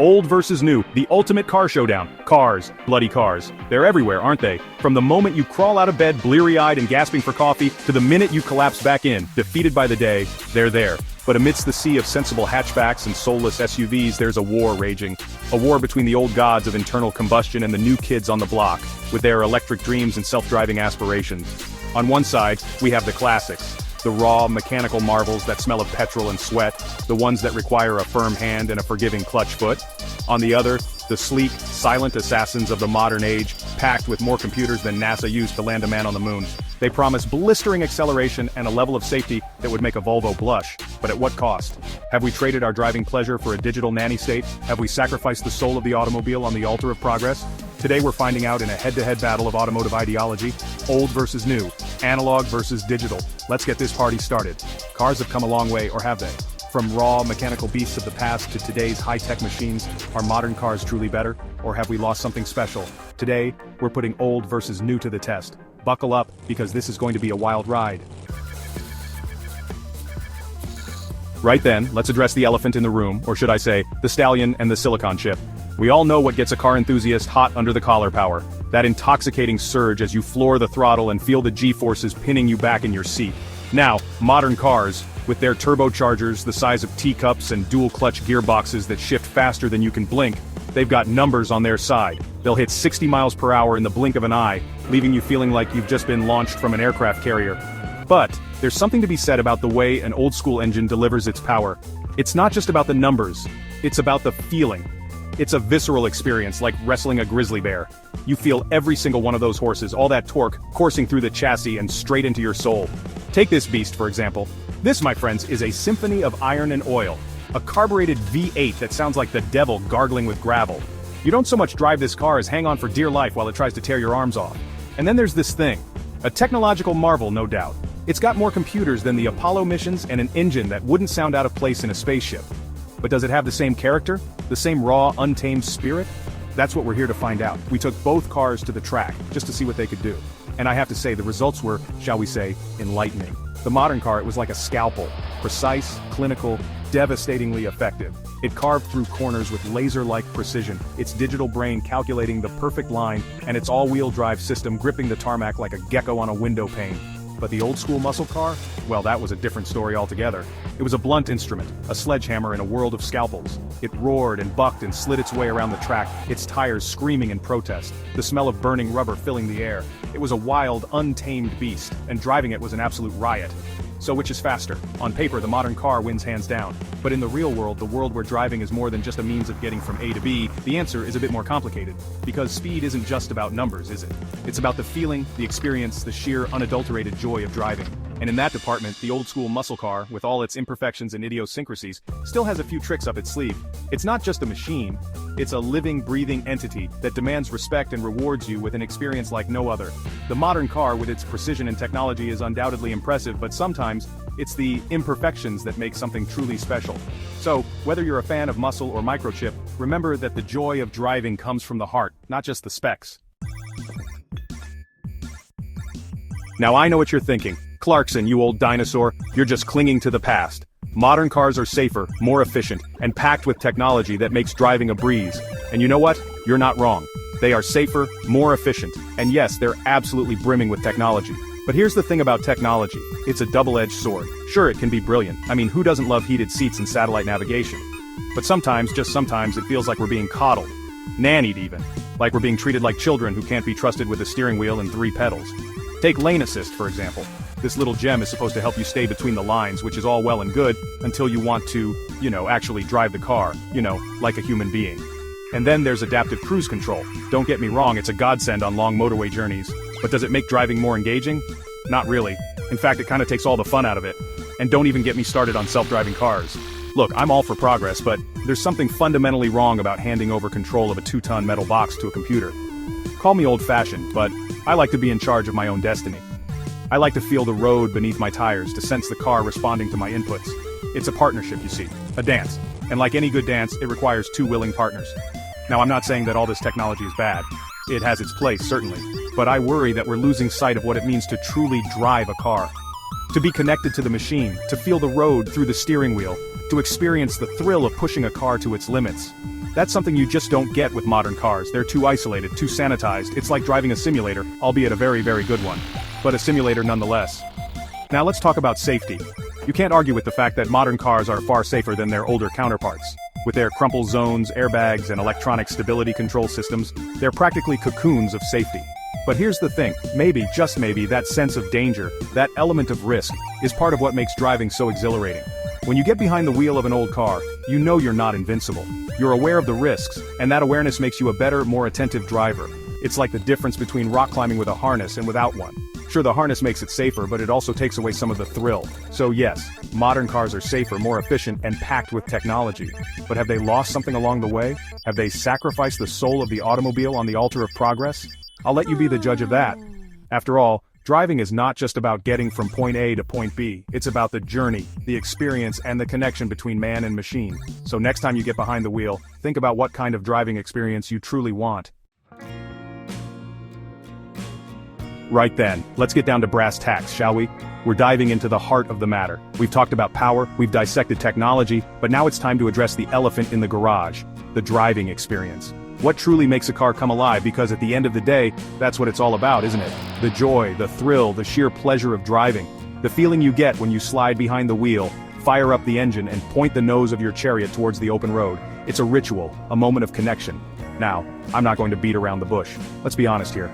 Old versus new, the ultimate car showdown. Cars, bloody cars. They're everywhere, aren't they? From the moment you crawl out of bed bleary-eyed and gasping for coffee, to the minute you collapse back in, defeated by the day, they're there. But amidst the sea of sensible hatchbacks and soulless SUVs, there's a war raging. A war between the old gods of internal combustion and the new kids on the block, with their electric dreams and self-driving aspirations. On one side, we have the classics. The raw, mechanical marvels that smell of petrol and sweat, the ones that require a firm hand and a forgiving clutch foot. On the other, the sleek, silent assassins of the modern age, packed with more computers than NASA used to land a man on the moon. They promise blistering acceleration and a level of safety that would make a Volvo blush. But at what cost? Have we traded our driving pleasure for a digital nanny state? Have we sacrificed the soul of the automobile on the altar of progress? Today we're finding out in a head-to-head battle of automotive ideology, old versus new, analog versus digital. Let's get this party started. Cars have come a long way, or have they? From raw, mechanical beasts of the past to today's high-tech machines, are modern cars truly better, or have we lost something special? Today, we're putting old versus new to the test. Buckle up, because this is going to be a wild ride. Right then, let's address the elephant in the room, or should I say, the stallion and the silicon chip. We all know what gets a car enthusiast hot under the collar power. That intoxicating surge as you floor the throttle and feel the G-forces pinning you back in your seat. Now, modern cars, with their turbochargers the size of teacups and dual-clutch gearboxes that shift faster than you can blink, they've got numbers on their side. They'll hit 60 miles per hour in the blink of an eye, leaving you feeling like you've just been launched from an aircraft carrier. But, there's something to be said about the way an old-school engine delivers its power. It's not just about the numbers, it's about the feeling. It's a visceral experience, like wrestling a grizzly bear. You feel every single one of those horses, all that torque, coursing through the chassis and straight into your soul. Take this beast, for example. This, my friends, is a symphony of iron and oil. A carbureted V8 that sounds like the devil gargling with gravel. You don't so much drive this car as hang on for dear life while it tries to tear your arms off. And then there's this thing. A technological marvel, no doubt. It's got more computers than the Apollo missions and an engine that wouldn't sound out of place in a spaceship. But does it have the same character? The same raw, untamed spirit? That's what we're here to find out. We took both cars to the track, just to see what they could do. And I have to say, the results were, shall we say, enlightening. The modern car, it was like a scalpel. Precise, clinical, devastatingly effective. It carved through corners with laser-like precision, its digital brain calculating the perfect line, and its all-wheel drive system gripping the tarmac like a gecko on a window pane. But the old-school muscle car? Well, that was a different story altogether. It was a blunt instrument, a sledgehammer in a world of scalpels. It roared and bucked and slid its way around the track, its tires screaming in protest, the smell of burning rubber filling the air. It was a wild, untamed beast, and driving it was an absolute riot. So which is faster? On paper, the modern car wins hands down. But in the real world, the world where driving is more than just a means of getting from A to B, the answer is a bit more complicated. Because speed isn't just about numbers, is it? It's about the feeling, the experience, the sheer unadulterated joy of driving. And in that department, the old-school muscle car, with all its imperfections and idiosyncrasies, still has a few tricks up its sleeve. It's not just a machine, it's a living, breathing entity that demands respect and rewards you with an experience like no other. The modern car, with its precision and technology, is undoubtedly impressive, but sometimes, it's the imperfections that make something truly special. So, whether you're a fan of muscle or microchip, remember that the joy of driving comes from the heart, not just the specs. Now I know what you're thinking. Clarkson, you old dinosaur, you're just clinging to the past. Modern cars are safer, more efficient, and packed with technology that makes driving a breeze. And you know what? You're not wrong. They are safer, more efficient, and yes, they're absolutely brimming with technology. But here's the thing about technology. It's a double-edged sword. Sure, it can be brilliant. I mean, who doesn't love heated seats and satellite navigation? But sometimes, just sometimes, it feels like we're being coddled. Nannied even. Like we're being treated like children who can't be trusted with a steering wheel and 3 pedals. Take lane assist, for example. This little gem is supposed to help you stay between the lines, which is all well and good, until you want to, actually drive the car, like a human being. And then there's adaptive cruise control. Don't get me wrong, it's a godsend on long motorway journeys. But does it make driving more engaging? Not really. In fact, it kind of takes all the fun out of it. And don't even get me started on self-driving cars. Look, I'm all for progress, but there's something fundamentally wrong about handing over control of a 2-ton metal box to a computer. Call me old-fashioned, but I like to be in charge of my own destiny. I like to feel the road beneath my tires, to sense the car responding to my inputs. It's a partnership, you see, a dance. And like any good dance, it requires 2 willing partners. Now, I'm not saying that all this technology is bad. It has its place, certainly. But I worry that we're losing sight of what it means to truly drive a car. To be connected to the machine, to feel the road through the steering wheel, to experience the thrill of pushing a car to its limits. That's something you just don't get with modern cars. They're too isolated, too sanitized. It's like driving a simulator, albeit a very, very good one. But a simulator nonetheless. Now let's talk about safety. You can't argue with the fact that modern cars are far safer than their older counterparts. With their crumple zones, airbags, and electronic stability control systems, they're practically cocoons of safety. But here's the thing, maybe, just maybe, that sense of danger, that element of risk, is part of what makes driving so exhilarating. When you get behind the wheel of an old car, you know you're not invincible. You're aware of the risks, and that awareness makes you a better, more attentive driver. It's like the difference between rock climbing with a harness and without one. Sure, the harness makes it safer, but it also takes away some of the thrill. So yes, modern cars are safer, more efficient, and packed with technology. But have they lost something along the way? Have they sacrificed the soul of the automobile on the altar of progress? I'll let you be the judge of that. After all, driving is not just about getting from point A to point B. It's about the journey, the experience, and the connection between man and machine. So next time you get behind the wheel, think about what kind of driving experience you truly want. Right then, let's get down to brass tacks, shall we? We're diving into the heart of the matter. We've talked about power, we've dissected technology, but now it's time to address the elephant in the garage, the driving experience. What truly makes a car come alive, because at the end of the day, that's what it's all about, isn't it? The joy, the thrill, the sheer pleasure of driving. The feeling you get when you slide behind the wheel, fire up the engine, and point the nose of your chariot towards the open road. It's a ritual, a moment of connection. Now, I'm not going to beat around the bush. Let's be honest here.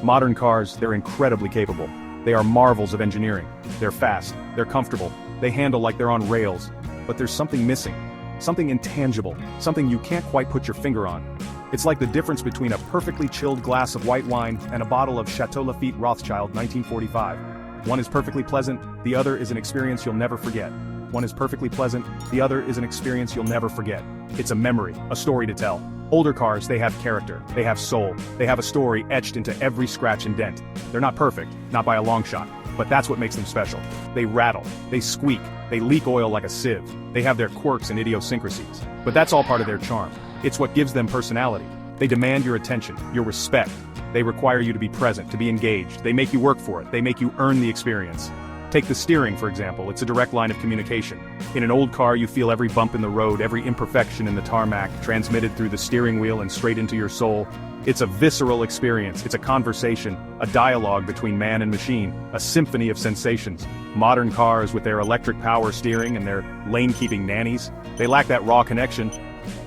Modern cars, they're incredibly capable. They are marvels of engineering. They're fast, they're comfortable, they handle like they're on rails. But there's something missing. Something intangible, something you can't quite put your finger on. It's like the difference between a perfectly chilled glass of white wine and a bottle of Chateau Lafite Rothschild 1945. One is perfectly pleasant, the other is an experience you'll never forget. One is perfectly pleasant, the other is an experience you'll never forget. It's a memory, a story to tell. Older cars, they have character, they have soul, they have a story etched into every scratch and dent. They're not perfect, not by a long shot, but that's what makes them special. They rattle, they squeak, they leak oil like a sieve. They have their quirks and idiosyncrasies, but that's all part of their charm. It's what gives them personality. They demand your attention, your respect. They require you to be present, to be engaged. They make you work for it, they make you earn the experience. Take the steering, for example. It's a direct line of communication. In an old car, you feel every bump in the road, every imperfection in the tarmac, transmitted through the steering wheel and straight into your soul. It's a visceral experience. It's a conversation, a dialogue between man and machine, a symphony of sensations. Modern cars, with their electric power steering and their lane-keeping nannies, they lack that raw connection.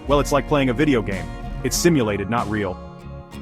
Well, it's like playing a video game. It's simulated, not real.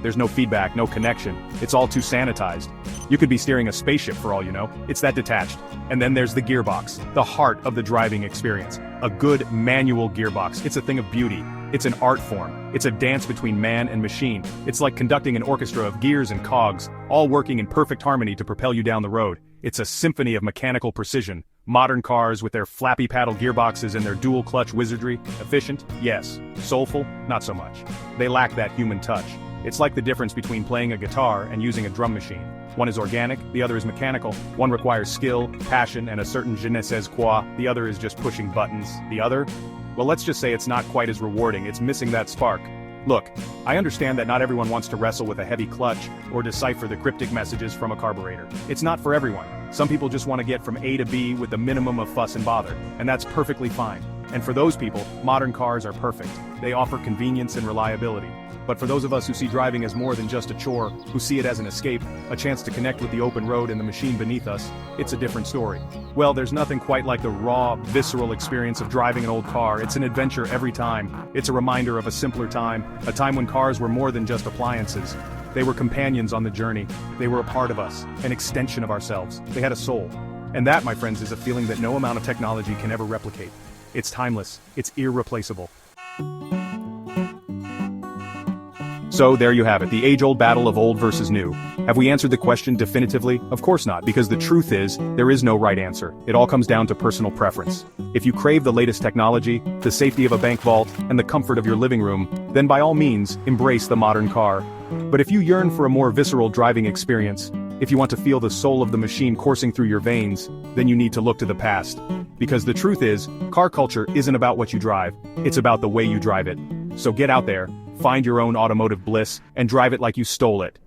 There's no feedback, no connection. It's all too sanitized. You could be steering a spaceship for all you know. It's that detached. And then there's the gearbox, the heart of the driving experience. A good manual gearbox. It's a thing of beauty. It's an art form. It's a dance between man and machine. It's like conducting an orchestra of gears and cogs, all working in perfect harmony to propel you down the road. It's a symphony of mechanical precision. Modern cars with their flappy paddle gearboxes and their dual clutch wizardry, efficient? Yes. Soulful? Not so much. They lack that human touch. It's like the difference between playing a guitar and using a drum machine. One is organic, the other is mechanical. One requires skill, passion, and a certain je ne sais quoi. The other is just pushing buttons. The other? Well, let's just say it's not quite as rewarding. It's missing that spark. Look, I understand that not everyone wants to wrestle with a heavy clutch or decipher the cryptic messages from a carburetor. It's not for everyone. Some people just want to get from A to B with the minimum of fuss and bother, and that's perfectly fine. And for those people, modern cars are perfect. They offer convenience and reliability. But for those of us who see driving as more than just a chore, who see it as an escape, a chance to connect with the open road and the machine beneath us, it's a different story. Well, there's nothing quite like the raw, visceral experience of driving an old car. It's an adventure every time. It's a reminder of a simpler time, a time when cars were more than just appliances. They were companions on the journey. They were a part of us, an extension of ourselves. They had a soul. And that, my friends, is a feeling that no amount of technology can ever replicate. It's timeless. It's irreplaceable. So there you have it, the age-old battle of old versus new. Have we answered the question definitively? Of course not, because the truth is, there is no right answer. It all comes down to personal preference. If you crave the latest technology, the safety of a bank vault, and the comfort of your living room, then by all means, embrace the modern car. But if you yearn for a more visceral driving experience, if you want to feel the soul of the machine coursing through your veins, then you need to look to the past. Because the truth is, car culture isn't about what you drive, it's about the way you drive it. So get out there, find your own automotive bliss, and drive it like you stole it.